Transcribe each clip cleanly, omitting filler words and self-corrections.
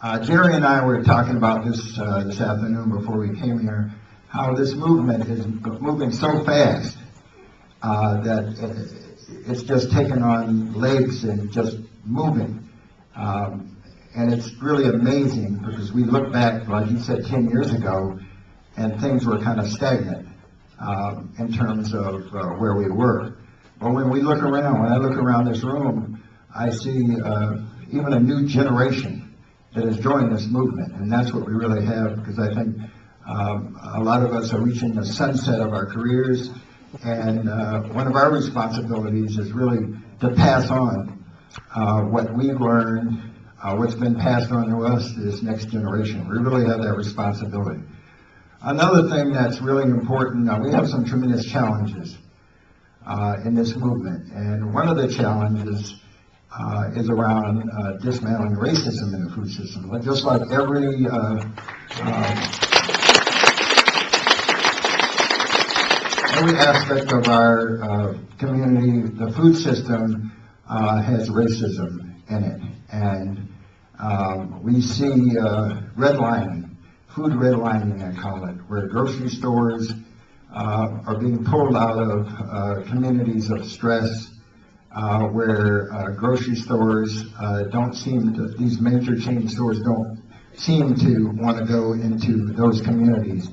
Jerry and I were talking about this this afternoon before we came here, how this movement is moving so fast that it's just taken on legs and just moving. And it's really amazing because we look back, like you said, 10 years ago, and things were kind of stagnant in terms of where we were. But when we look around, when I look around this room, I see even a new generation that has joined this movement, and that's what we really have, because I think a lot of us are reaching the sunset of our careers, and one of our responsibilities is really to pass on what we've learned, what's been passed on to us to this next generation. We really have that responsibility. Another thing that's really important, we have some tremendous challenges in this movement, and one of the challenges is around dismantling racism in the food system. But just like every aspect of our community, the food system has racism in it, and we see redlining, food redlining, I call it, where grocery stores are being pulled out of communities of stress, where grocery stores don't seem to, these major chain stores don't seem to want to go into those communities.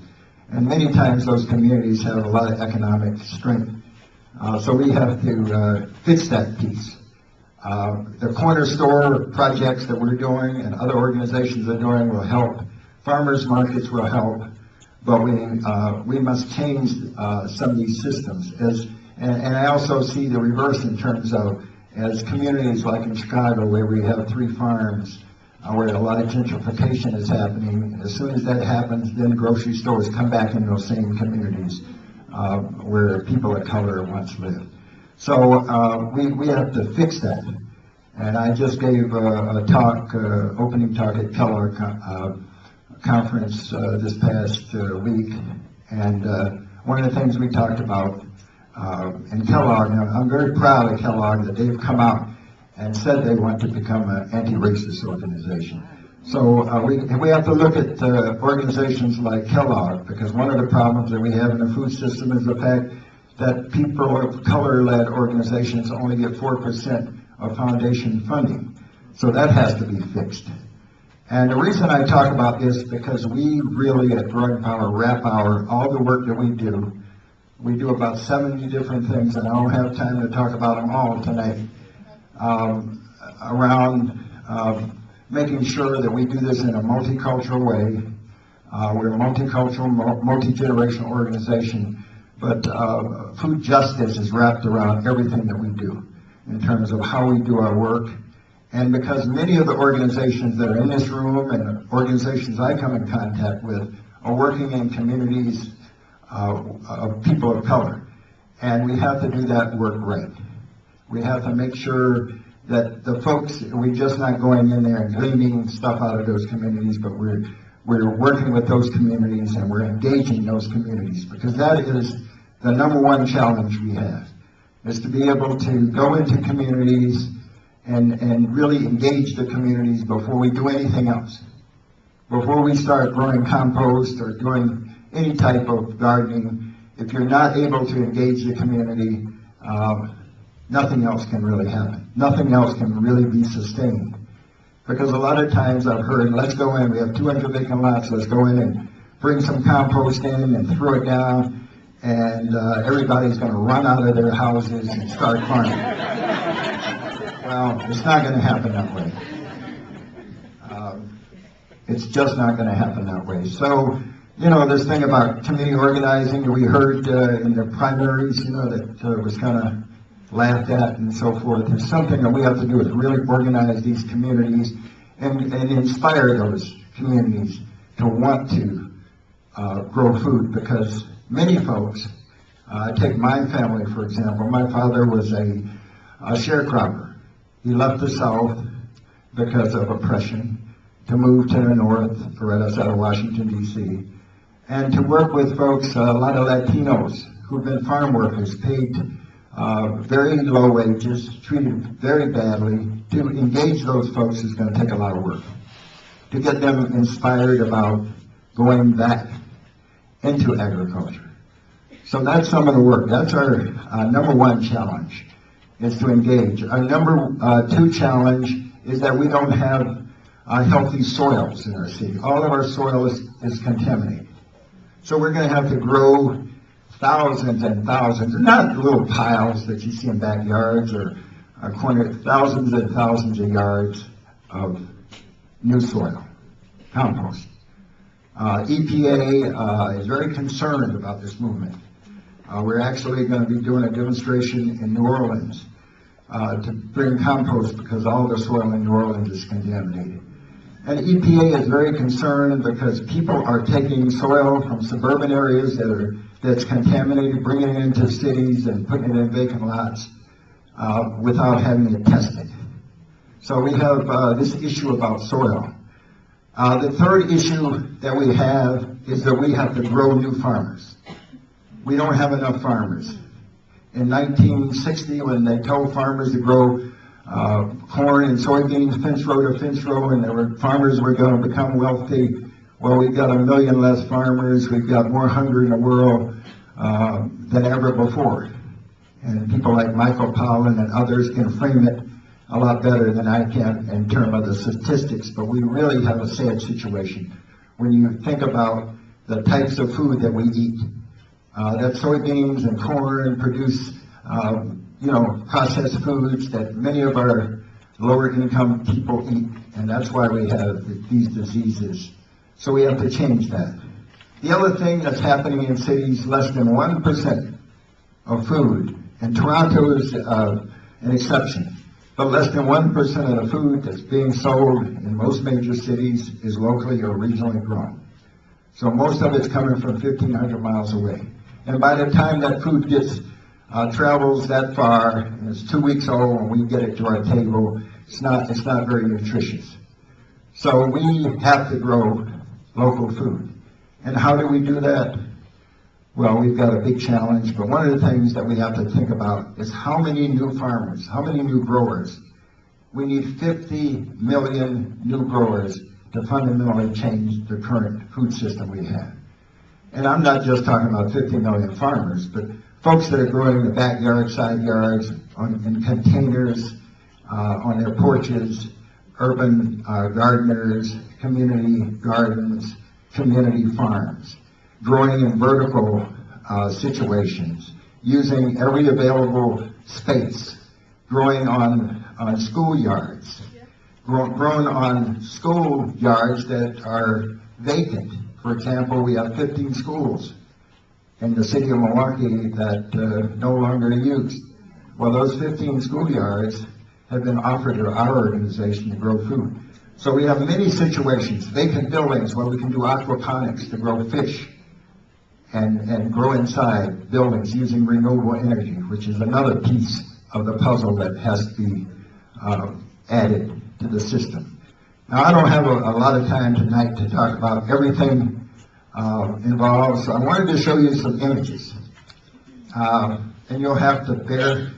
And many times those communities have a lot of economic strength. So we have to fix that piece. The corner store projects that we're doing and other organizations are doing will help. Farmers markets will help. But we must change some of these systems. And I also see the reverse in terms of, as communities like in Chicago, where we have 3 farms, where a lot of gentrification is happening. As soon as that happens, then grocery stores come back in those same communities where people of color once lived. So we have to fix that. And I just gave a talk, opening talk at Kellogg conference this past week, and one of the things we talked about in Kellogg, I'm very proud of Kellogg that they've come out and said they want to become an anti-racist organization. So we have to look at organizations like Kellogg, because one of the problems that we have in the food system is the fact that people of color-led organizations only get 4% of foundation funding. So that has to be fixed. And the reason I talk about this is because we really at Growing Power wrap all the work that we do. We do about 70 different things, and I don't have time to talk about them all tonight, around making sure that we do this in a multicultural way. We're a multicultural, multi-generational organization, but food justice is wrapped around everything that we do in terms of how we do our work. And because many of the organizations that are in this room and organizations I come in contact with are working in communities of people of color. And we have to do that work right. We have to make sure that the folks, we're just not going in there and gleaning stuff out of those communities, but we're working with those communities and we're engaging those communities, because that is the #1 challenge we have, is to be able to go into communities and really engage the communities before we do anything else. Before we start growing compost or doing any type of gardening, if you're not able to engage the community, nothing else can really happen. Nothing else can really be sustained. Because a lot of times I've heard, let's go in, we have 200 vacant lots, let's go in and bring some compost in and throw it down, and everybody's going to run out of their houses and start farming. Well, it's not going to happen that way. It's just not going to happen that way. So, you know, this thing about community organizing that we heard in the primaries, you know, that was kind of laughed at and so forth, is something that we have to do, is really organize these communities and inspire those communities to want to grow food, because many folks, take my family for example, my father was a sharecropper. He left the South because of oppression to move to the North, right outside of Washington, D.C., and to work with folks, a lot of Latinos who've been farm workers, paid very low wages, treated very badly. To engage those folks is going to take a lot of work. to get them inspired about going back into agriculture. So that's some of the work. That's our number one challenge, is to engage. Our number two challenge is that we don't have healthy soils in our city. All of our soil is contaminated. So we're going to have to grow thousands and thousands, not little piles that you see in backyards or corner, thousands and thousands of yards of new soil, compost. EPA is very concerned about this movement. We're actually going to be doing a demonstration in New Orleans to bring compost because all the soil in New Orleans is contaminated. And EPA is very concerned because people are taking soil from suburban areas that's contaminated, bringing it into cities and putting it in vacant lots without having it tested. So we have this issue about soil. The third issue that we have is that we have to grow new farmers. We don't have enough farmers. In 1960, when they told farmers to grow corn and soybeans, fence row to fence row, and farmers were going to become wealthy, well, we've got 1 million less farmers. We've got more hunger in the world than ever before. And people like Michael Pollan and others can frame it a lot better than I can in terms of the statistics, but we really have a sad situation when you think about the types of food that we eat. That soybeans and corn produce, processed foods that many of our lower income people eat, and that's why we have these diseases. So we have to change that. The other thing that's happening in cities, less than 1% of food, and Toronto is an exception, but less than 1% of the food that's being sold in most major cities is locally or regionally grown. So most of it's coming from 1,500 miles away. And by the time that food travels that far, and it's 2 weeks old when we get it to our table, it's not very nutritious. So we have to grow local food. And how do we do that? Well, we've got a big challenge, but one of the things that we have to think about is how many new farmers, how many new growers. We need 50 million new growers to fundamentally change the current food system we have. And I'm not just talking about 50 million farmers, but folks that are growing in the backyard, side yards, in containers, on their porches, urban gardeners, community gardens, community farms, growing in vertical situations, using every available space, growing on school yards, grown on school yards that are vacant. For example, we have 15 schools in the city of Milwaukee that no longer are used. Well, those 15 schoolyards have been offered to our organization to grow food. So we have many situations, vacant buildings where we can do aquaponics to grow fish and grow inside buildings using renewable energy, which is another piece of the puzzle that has to be added to the system. Now, I don't have a lot of time tonight to talk about everything involved, so I wanted to show you some images. And you'll have to bear